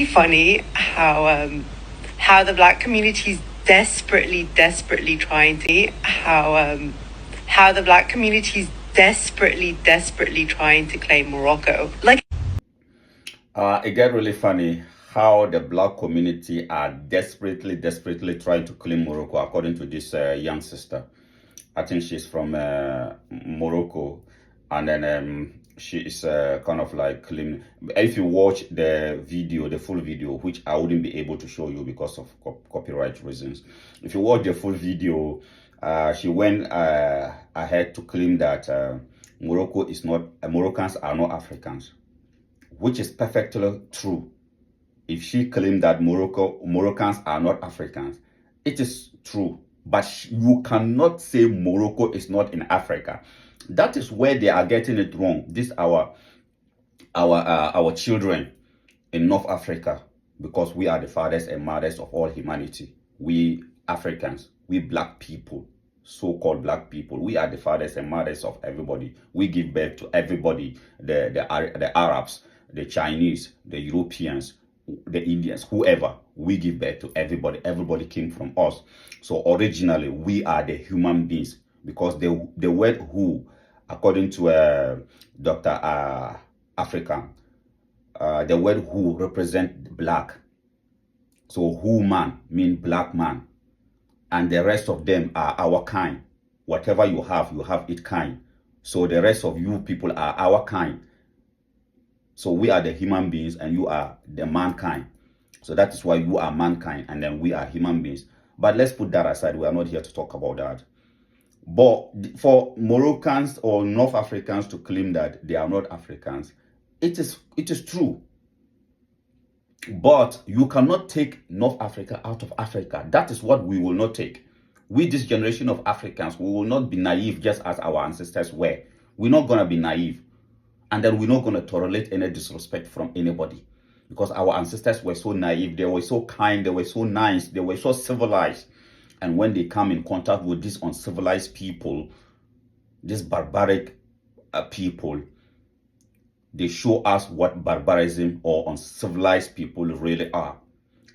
Funny how the black community is desperately trying to how the black community is desperately trying to claim Morocco. Like, It get really funny how the black community are desperately trying to claim Morocco, according to this young sister. I think she's from Morocco, and then she is kind of like claiming. If you watch the video, the full video, which I wouldn't be able to show you because of copyright reasons, if you watch the full video, she went ahead to claim that Morocco is not Moroccans are not Africans, which is perfectly true. If she claimed that Moroccans are not Africans, it is true. But you cannot say Morocco is not in Africa. That is where they are getting it wrong. This our children in North Africa, because we are the fathers and mothers of all humanity. We Africans, we black people, so-called black people, we are the fathers and mothers of everybody. We give birth to everybody, the Arabs, the Chinese, the Europeans, the Indians, whoever. We give birth to everybody. Everybody came from us. So originally, we are the human beings, because the word who, according to Dr. African, the word who represent black. So who man mean black man, and the rest of them are our kind. Whatever you have it kind. So the rest of you people are our kind. So we are the human beings and you are the mankind. So that is why you are mankind and then we are human beings. But let's put that aside. We are not here to talk about that. But for Moroccans or North Africans to claim that they are not Africans, it is true. But you cannot take North Africa out of Africa. That is what we will not take. We, this generation of Africans, we will not be naive just as our ancestors were. We're not going to be naive. And then we're not going to tolerate any disrespect from anybody, because our ancestors were so naive, they were so kind, they were so nice, they were so civilized. And when they come in contact with these uncivilized people, these barbaric people, they show us what barbarism or uncivilized people really are.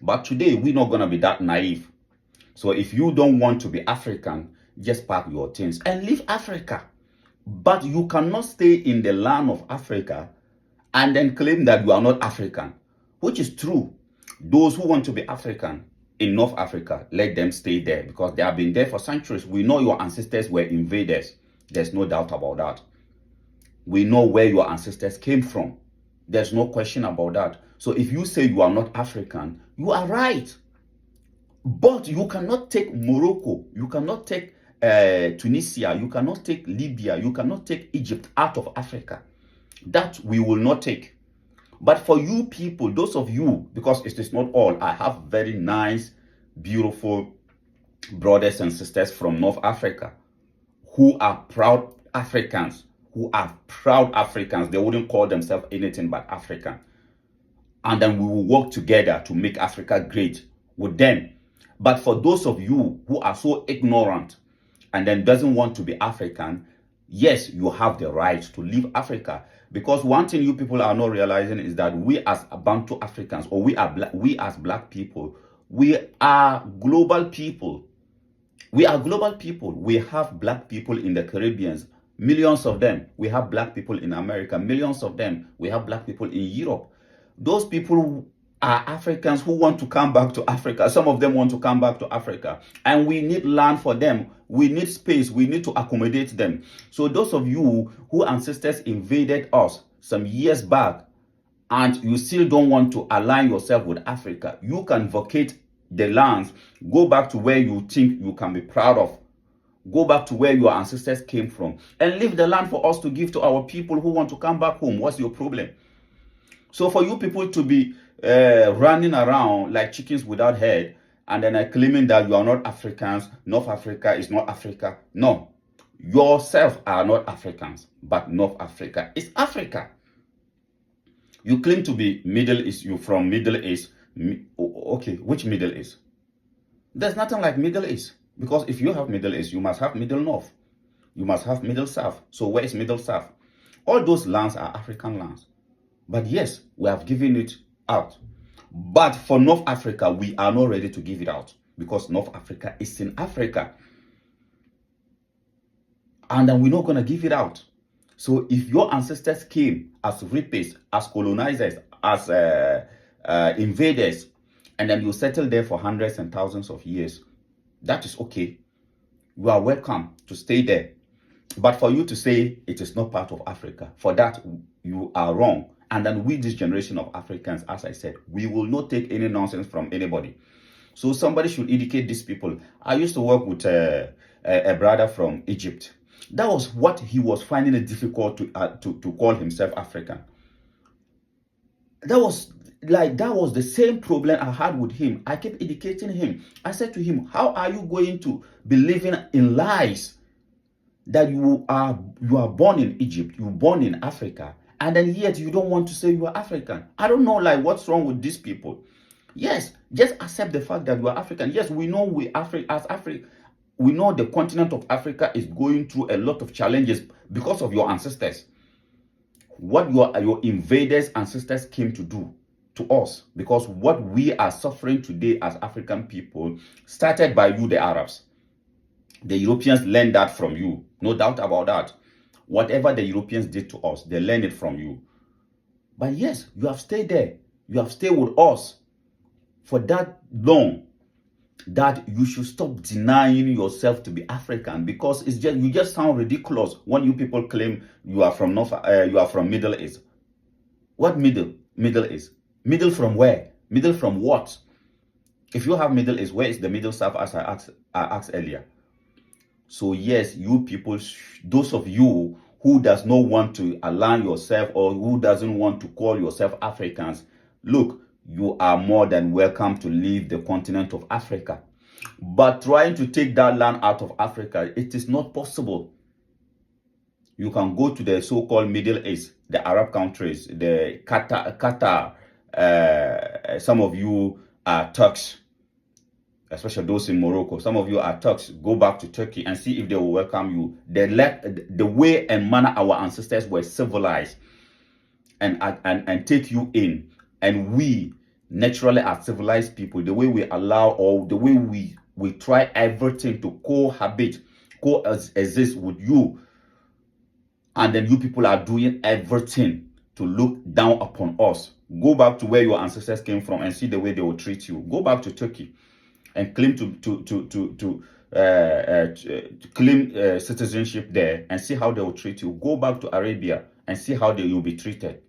But today, we're not going to be that naive. So if you don't want to be African, just pack your things and leave Africa. But you cannot stay in the land of Africa and then claim that you are not African, which is true. Those who want to be African in North Africa, let them stay there, because they have been there for centuries. We know your ancestors were invaders. There's no doubt about that. We know where your ancestors came from. There's no question about that. So if you say you are not African, you are right. But you cannot take Morocco, you cannot take Tunisia, you cannot take Libya, you cannot take Egypt out of Africa. That we will not take. But for you people, those of you, because it is not all, I have very nice, beautiful brothers and sisters from North Africa who are proud Africans, They wouldn't call themselves anything but African. And then we will work together to make Africa great with them. But for those of you who are so ignorant and then doesn't want to be African, yes, you have the right to leave Africa. Because one thing you people are not realizing is that we as Bantu Africans, or we as black people, we are global people. We are global people. We have black people in the Caribbean, millions of them. We have black people in America, millions of them. We have black people in Europe. Those people are Africans who want to come back to Africa. Some of them want to come back to Africa. And we need land for them. We need space. We need to accommodate them. So those of you who ancestors invaded us some years back, and you still don't want to align yourself with Africa, you can vacate the lands. Go back to where you think you can be proud of. Go back to where your ancestors came from. And leave the land for us to give to our people who want to come back home. What's your problem? So for you people to be running around like chickens without head and then claiming that you are not Africans, North Africa is not Africa. No, yourself are not Africans, but North Africa is Africa. You claim to be Middle East, you from Middle East. Okay, which Middle East? There's nothing like Middle East, because if you have Middle East, you must have Middle North. You must have Middle South. So where is Middle South? All those lands are African lands. But yes, we have given it out. But for North Africa, we are not ready to give it out because North Africa is in Africa. And then we're not going to give it out. So if your ancestors came as rapists, as colonizers, as invaders, and then you settle there for hundreds and thousands of years, that is okay. You are welcome to stay there. But for you to say it is not part of Africa, for that you are wrong. And then we, this generation of Africans, as I said, we will not take any nonsense from anybody. So somebody should educate these people. I used to work with a brother from Egypt. That was what he was finding it difficult to call himself African. That was the same problem I had with him. I kept educating him. I said to him, how are you going to be living in lies that you are born in Egypt, you're born in Africa, and then yet you don't want to say you are African? I don't know what's wrong with these people. Yes, just accept the fact that you are African. Yes, we know we know the continent of Africa is going through a lot of challenges because of your ancestors. What your invaders' ancestors came to do to us, because what we are suffering today as African people started by you, the Arabs. The Europeans learned that from you, no doubt about that. Whatever the Europeans did to us, they learned it from you. But yes, you have stayed there. You have stayed with us for that long, that you should stop denying yourself to be African, because you just sound ridiculous when you people claim you are from Middle East. What Middle East? Middle from where? Middle from what? If you have Middle East, where is the Middle South, as I asked earlier? So yes, you people, those of you who does not want to align yourself, or who doesn't want to call yourself Africans, look, you are more than welcome to leave the continent of Africa. But trying to take that land out of Africa, it is not possible. You can go to the so-called Middle East, the Arab countries, the Qatar. Some of you are Turks, especially those in Morocco. Some of you are Turks. Go back to Turkey and see if they will welcome you. The way and manner our ancestors were civilized and take you in. And we naturally are civilized people. The way we allow, or the way we try everything to coexist with you. And then you people are doing everything to look down upon us. Go back to where your ancestors came from and see the way they will treat you. Go back to Turkey and claim to claim citizenship there and see how they will treat you. Go back to Arabia and see how you'll be treated.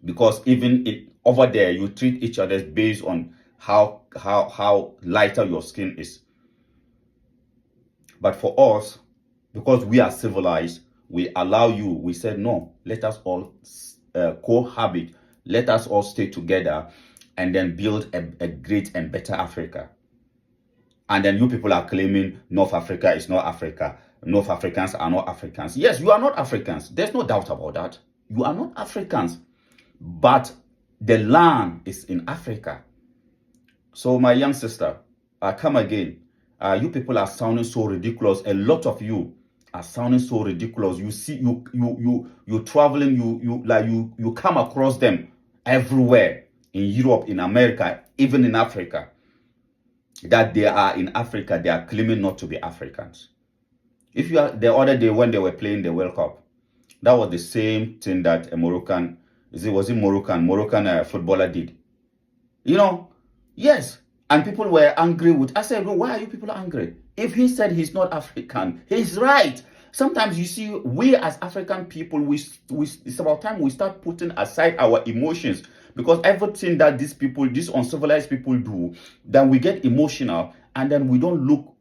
Because even over there, you treat each other based on how lighter your skin is. But for us, because we are civilized, we allow you. We said, no, let us all cohabit. Let us all stay together and then build a great and better Africa. And then you people are claiming North Africa is not Africa. North Africans are not Africans. Yes, you are not Africans. There's no doubt about that. You are not Africans. But the land is in Africa. So my young sister, come again. You people are sounding so ridiculous. A lot of you are sounding so ridiculous. You see, you traveling, you come across them everywhere, in Europe, in America, even in Africa. That they are in Africa, they are claiming not to be Africans. If you are, the other day when they were playing the World Cup, that was the same thing that a Moroccan footballer did. You know, yes. And people were angry with, I said, well, why are you people angry? If he said he's not African, he's right. Sometimes you see, we as African people, it's about time we start putting aside our emotions, because everything that these uncivilized people do, then we get emotional and then we don't look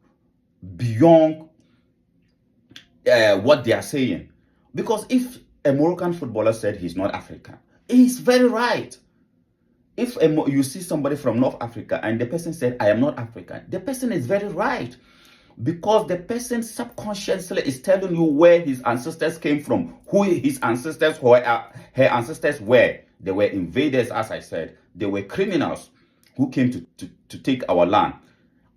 beyond what they are saying. Because if a Moroccan footballer said he's not African, he's very right. If you see somebody from North Africa and the person said, I am not African, the person is very right. Because the person subconsciously is telling you where his ancestors came from, who his ancestors were, her ancestors were. They were invaders, as I said. They were criminals who came to take our land.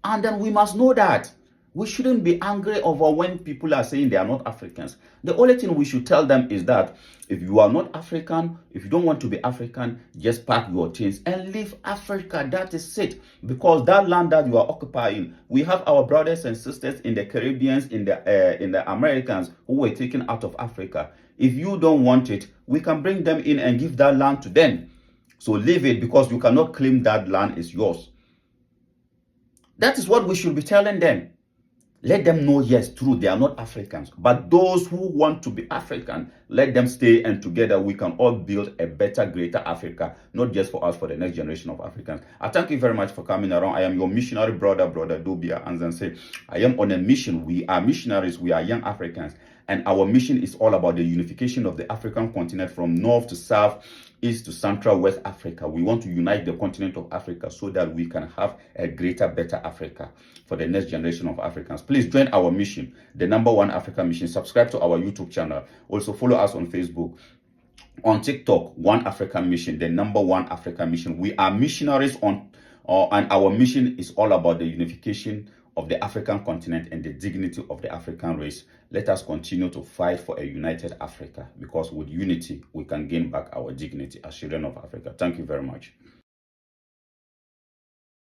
And then we must know that. We shouldn't be angry over when people are saying they are not Africans. The only thing we should tell them is that if you are not African, if you don't want to be African, just pack your things and leave Africa. That is it. Because that land that you are occupying, we have our brothers and sisters in the Caribbeans, in the Americans who were taken out of Africa. If you don't want it, we can bring them in and give that land to them. So leave it, because you cannot claim that land is yours. That is what we should be telling them. Let them know, yes, true, they are not Africans. But those who want to be African, let them stay, and together we can all build a better, greater Africa, not just for us, for the next generation of Africans. I thank you very much for coming around. I am your missionary brother, Dobia Anzanse. I am on a mission. We are missionaries. We are young Africans. And our mission is all about the unification of the African continent from north to south, east to central, west Africa. We want to unite the continent of Africa so that we can have a greater, better Africa for the next generation of Africans. Please join our mission, the #1 Africa mission. Subscribe to our YouTube channel. Also follow us on Facebook. On TikTok, One Africa Mission, the #1 Africa Mission. We are missionaries and our mission is all about the unification of the African continent and the dignity of the African race. Let us continue to fight for a united Africa, because with unity, we can gain back our dignity as children of Africa. Thank you very much.